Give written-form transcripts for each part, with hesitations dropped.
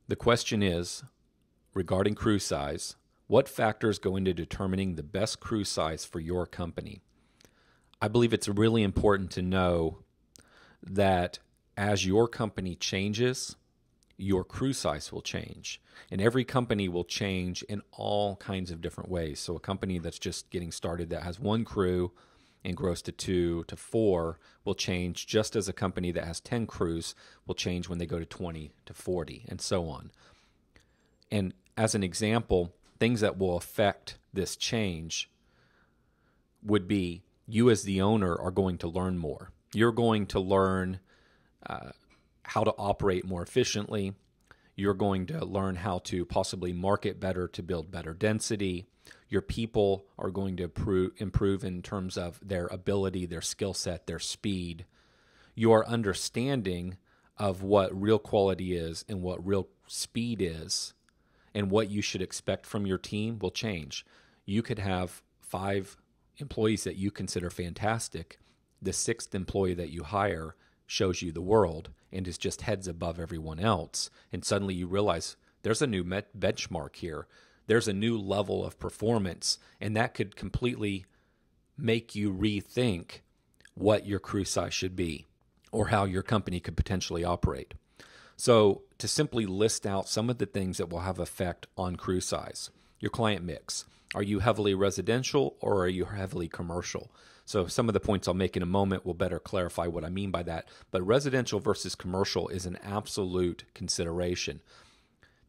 The question is, regarding crew size, what factors go into determining the best crew size for your company? I believe it's really important to know that as your company changes, your crew size will change. And every company will change in all kinds of different ways. So a company that's just getting started that has one crew and grows to 2 to 4 will change, just as a company that has 10 crews will change when they go to 20 to 40 and so on. And as an example, things that will affect this change would be you as the owner are going to learn more. You're going to learn how to operate more efficiently. You're going to learn how to possibly market better to build better density. Your people are going to improve in terms of their ability, their skill set, their speed. Your understanding of what real quality is and what real speed is and what you should expect from your team will change. You could have 5 employees that you consider fantastic. The 6th employee that you hire shows you the world and is just heads above everyone else. And suddenly you realize there's a new benchmark here. There's a new level of performance, and that could completely make you rethink what your crew size should be or how your company could potentially operate. So to simply list out some of the things that will have effect on crew size, your client mix. Are you heavily residential or are you heavily commercial? So some of the points I'll make in a moment will better clarify what I mean by that. But residential versus commercial is an absolute consideration.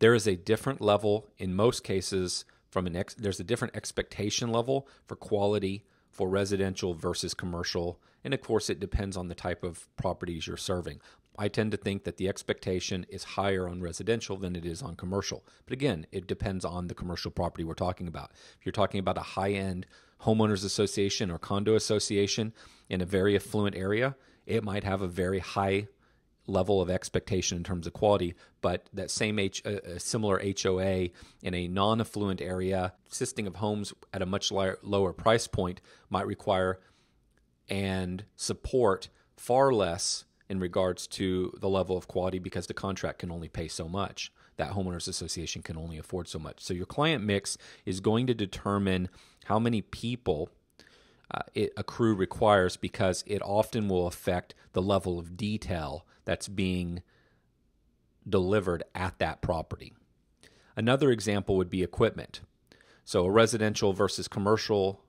There is a different level in most cases there's a different expectation level for quality for residential versus commercial. And of course, it depends on the type of properties you're serving. I tend to think that the expectation is higher on residential than it is on commercial. But again, it depends on the commercial property we're talking about. If you're talking about a high-end homeowners association or condo association in a very affluent area, it might have a very high level of expectation in terms of quality, but that same similar HOA in a non-affluent area consisting of homes at a much lower price point might require and support far less in regards to the level of quality because the contract can only pay so much. That homeowners association can only afford so much. So your client mix is going to determine how many people a crew requires because it often will affect the level of detail that's being delivered at that property. Another example would be equipment. So a residential versus commercial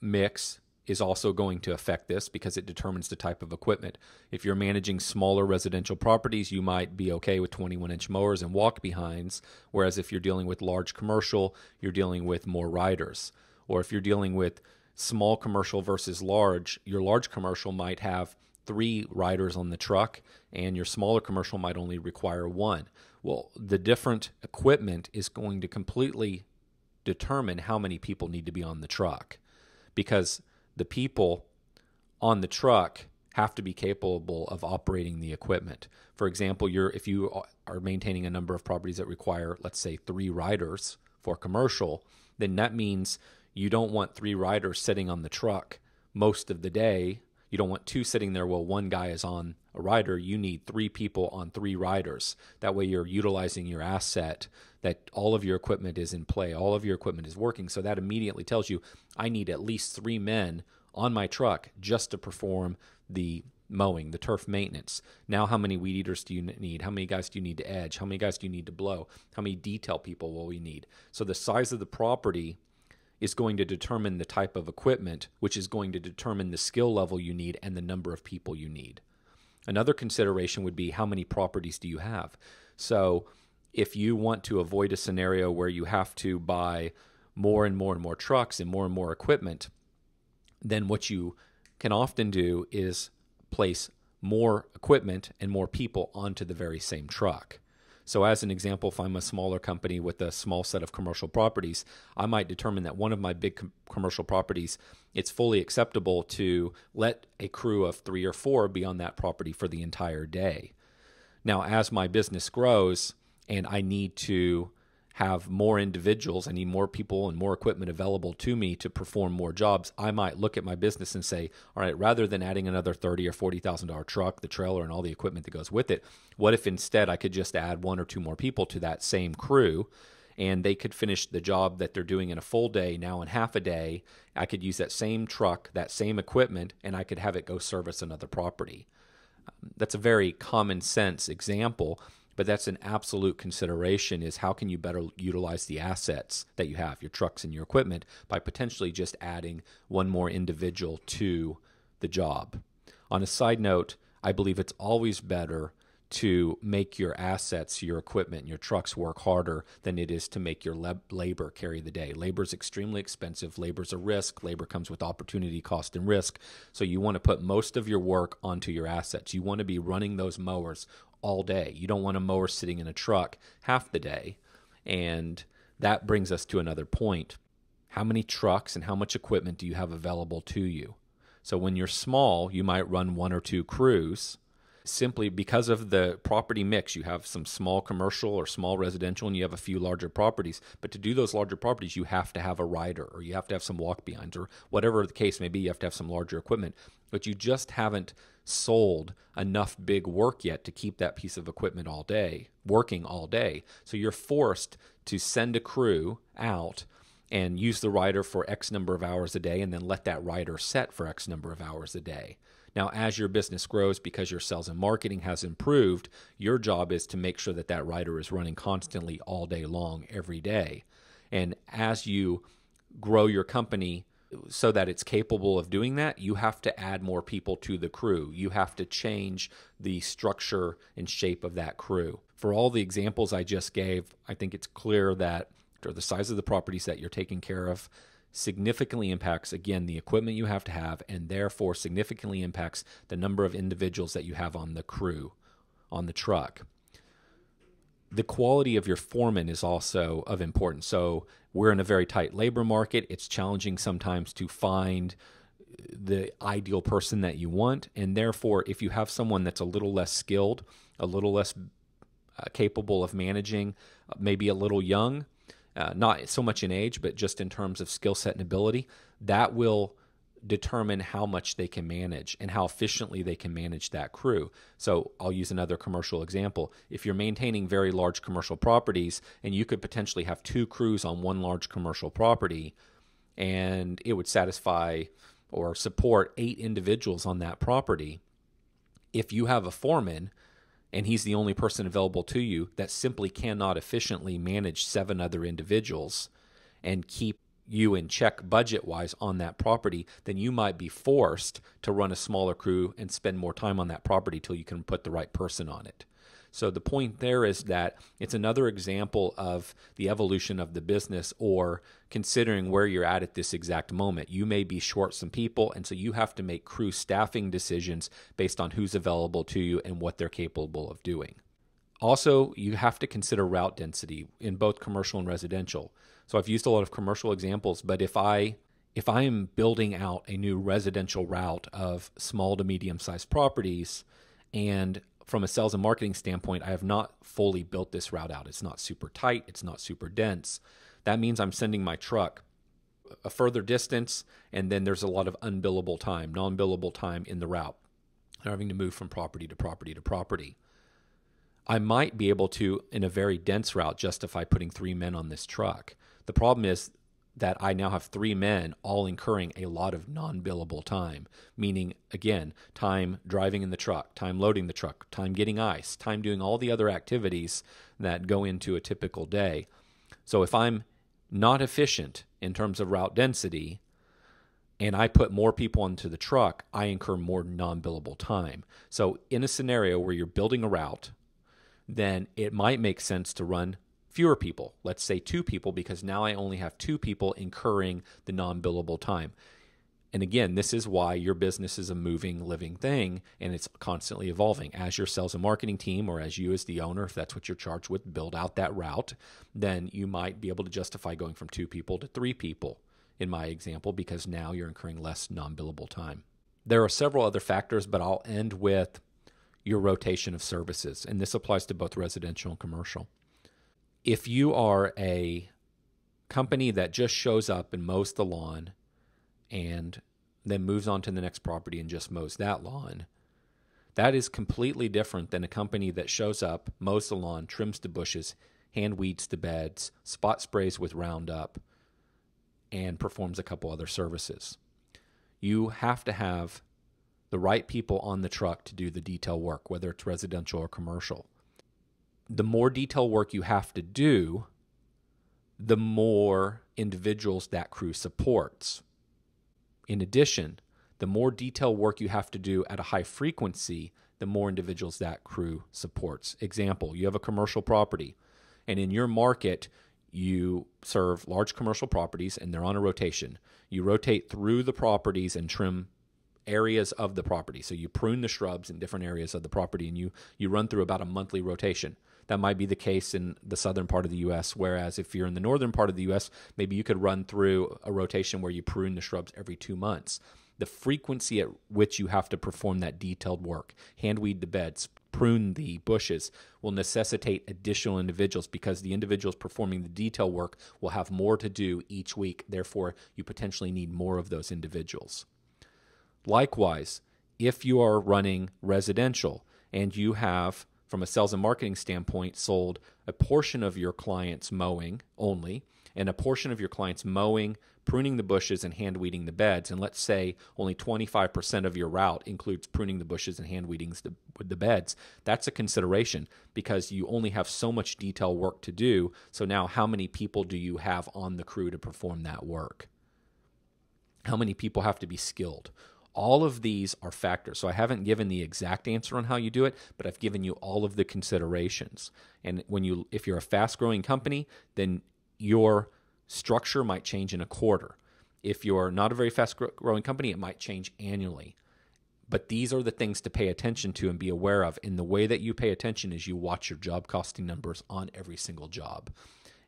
mix is also going to affect this because it determines the type of equipment. If you're managing smaller residential properties, you might be okay with 21-inch mowers and walk-behinds, whereas if you're dealing with large commercial, you're dealing with more riders. Or if you're dealing with small commercial versus large, your large commercial might have 3 riders on the truck and your smaller commercial might only require 1. Well, the different equipment is going to completely determine how many people need to be on the truck because the people on the truck have to be capable of operating the equipment. For example, if you are maintaining a number of properties that require, let's say, 3 riders for commercial, then that means you don't want 3 riders sitting on the truck most of the day. You don't want 2 sitting there while 1 guy is on a rider. You need 3 people on 3 riders. That way you're utilizing your asset, that all of your equipment is in play, all of your equipment is working. So that immediately tells you, I need at least 3 men on my truck just to perform the mowing, the turf maintenance. Now, how many weed eaters do you need? How many guys do you need to edge? How many guys do you need to blow? How many detail people will we need? So the size of the property is going to determine the type of equipment, which is going to determine the skill level you need and the number of people you need. Another consideration would be how many properties do you have? So if you want to avoid a scenario where you have to buy more and more and more trucks and more equipment, then what you can often do is place more equipment and more people onto the very same truck. So as an example, if I'm a smaller company with a small set of commercial properties, I might determine that one of my big commercial properties, it's fully acceptable to let a crew of 3 or 4 be on that property for the entire day. Now, as my business grows and I need to have more individuals, I need more people and more equipment available to me to perform more jobs, I might look at my business and say, all right, rather than adding another $30,000 or $40,000 truck, the trailer, and all the equipment that goes with it, what if instead I could just add one or two more people to that same crew, and they could finish the job that they're doing in a full day now in half a day. I could use that same truck, that same equipment, and I could have it go service another property. That's a very common sense example, but that's an absolute consideration, is how can you better utilize the assets that you have, your trucks and your equipment, by potentially just adding one more individual to the job. On a side note, I believe it's always better to make your assets, your equipment, and your trucks work harder than it is to make your labor carry the day. Labor is extremely expensive. Labor is a risk. Labor comes with opportunity, cost, and risk. So you want to put most of your work onto your assets. You want to be running those mowers all day. You don't want a mower sitting in a truck half the day. And that brings us to another point. How many trucks and how much equipment do you have available to you? So when you're small, you might run one or two crews. Simply because of the property mix, you have some small commercial or small residential, and you have a few larger properties. But to do those larger properties, you have to have a rider, or you have to have some walk behinds, or whatever the case may be. You have to have some larger equipment. But you just haven't sold enough big work yet to keep that piece of equipment all day, working all day. So you're forced to send a crew out and use the rider for X number of hours a day, and then let that rider set for X number of hours a day. Now, as your business grows, because your sales and marketing has improved, your job is to make sure that that rider is running constantly all day long, every day. And as you grow your company so that it's capable of doing that, you have to add more people to the crew. You have to change the structure and shape of that crew. For all the examples I just gave, I think it's clear that the size of the properties that you're taking care of significantly impacts, again, the equipment you have to have, and therefore significantly impacts the number of individuals that you have on the crew, on the truck. The quality of your foreman is also of importance. So we're in a very tight labor market. It's challenging sometimes to find the ideal person that you want, and therefore if you have someone that's a little less skilled, a little less capable of managing, maybe a little young, not so much in age, but just in terms of skill set and ability, that will determine how much they can manage and how efficiently they can manage that crew. So I'll use another commercial example. If you're maintaining very large commercial properties, and you could potentially have two crews on one large commercial property, and it would satisfy or support 8 individuals on that property, if you have a foreman and he's the only person available to you that simply cannot efficiently manage 7 other individuals and keep you in check budget-wise on that property, then you might be forced to run a smaller crew and spend more time on that property till you can put the right person on it. So the point there is that it's another example of the evolution of the business, or considering where you're at this exact moment. You may be short some people, and so you have to make crew staffing decisions based on who's available to you and what they're capable of doing. Also, you have to consider route density in both commercial and residential. So I've used a lot of commercial examples, but if I am building out a new residential route of small to medium-sized properties, and from a sales and marketing standpoint, I have not fully built this route out. It's not super tight. It's not super dense. That means I'm sending my truck a further distance, and then there's a lot of unbillable time, non-billable time in the route. I'm having to move from property to property to property. I might be able to, in a very dense route, justify putting 3 men on this truck. The problem is that I now have 3 men all incurring a lot of non-billable time, meaning, again, time driving in the truck, time loading the truck, time getting ice, time doing all the other activities that go into a typical day. So if I'm not efficient in terms of route density and I put more people onto the truck, I incur more non-billable time. So in a scenario where you're building a route, then it might make sense to run fewer people, let's say 2 people, because now I only have 2 people incurring the non-billable time. And again, this is why your business is a moving, living thing, and it's constantly evolving. As your sales and marketing team, or as you as the owner, if that's what you're charged with, build out that route, then you might be able to justify going from 2 people to 3 people, in my example, because now you're incurring less non-billable time. There are several other factors, but I'll end with your rotation of services, and this applies to both residential and commercial. If you are a company that just shows up and mows the lawn and then moves on to the next property and just mows that lawn, that is completely different than a company that shows up, mows the lawn, trims the bushes, hand weeds the beds, spot sprays with Roundup, and performs a couple other services. You have to have the right people on the truck to do the detail work, whether it's residential or commercial. The more detail work you have to do, the more individuals that crew supports. In addition, the more detail work you have to do at a high frequency, the more individuals that crew supports. Example, you have a commercial property, and in your market, you serve large commercial properties and they're on a rotation. You rotate through the properties and trim areas of the property. So you prune the shrubs in different areas of the property, and you run through about a monthly rotation. That might be the case in the southern part of the U.S., whereas if you're in the northern part of the U.S., maybe you could run through a rotation where you prune the shrubs every 2 months. The frequency at which you have to perform that detailed work, hand weed the beds, prune the bushes, will necessitate additional individuals, because the individuals performing the detail work will have more to do each week. Therefore, you potentially need more of those individuals. Likewise, if you are running residential and you have, from a sales and marketing standpoint, sold a portion of your clients mowing only and a portion of your clients mowing, pruning the bushes, and hand weeding the beds, and let's say only 25% of your route includes pruning the bushes and hand weeding the beds, that's a consideration because you only have so much detail work to do. So now how many people do you have on the crew to perform that work? How many people have to be skilled? All of these are factors. So I haven't given the exact answer on how you do it, but I've given you all of the considerations. And if you're a fast-growing company, then your structure might change in a quarter. If you're not a very fast-growing company, it might change annually. But these are the things to pay attention to and be aware of. And the way that you pay attention is you watch your job costing numbers on every single job.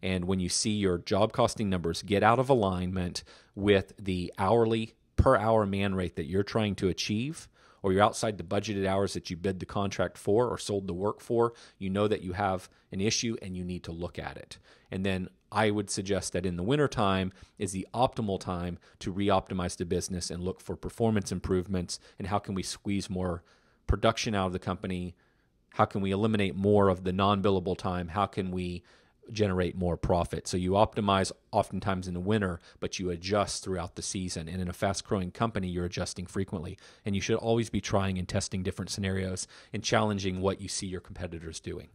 And when you see your job costing numbers get out of alignment with the hourly per hour man rate that you're trying to achieve, or you're outside the budgeted hours that you bid the contract for or sold the work for, you know that you have an issue and you need to look at it. And then I would suggest that in the wintertime is the optimal time to re-optimize the business and look for performance improvements and how can we squeeze more production out of the company, how can we eliminate more of the non-billable time, how can we generate more profit. So you optimize oftentimes in the winter, but you adjust throughout the season. And in a fast-growing company, you're adjusting frequently. And you should always be trying and testing different scenarios and challenging what you see your competitors doing.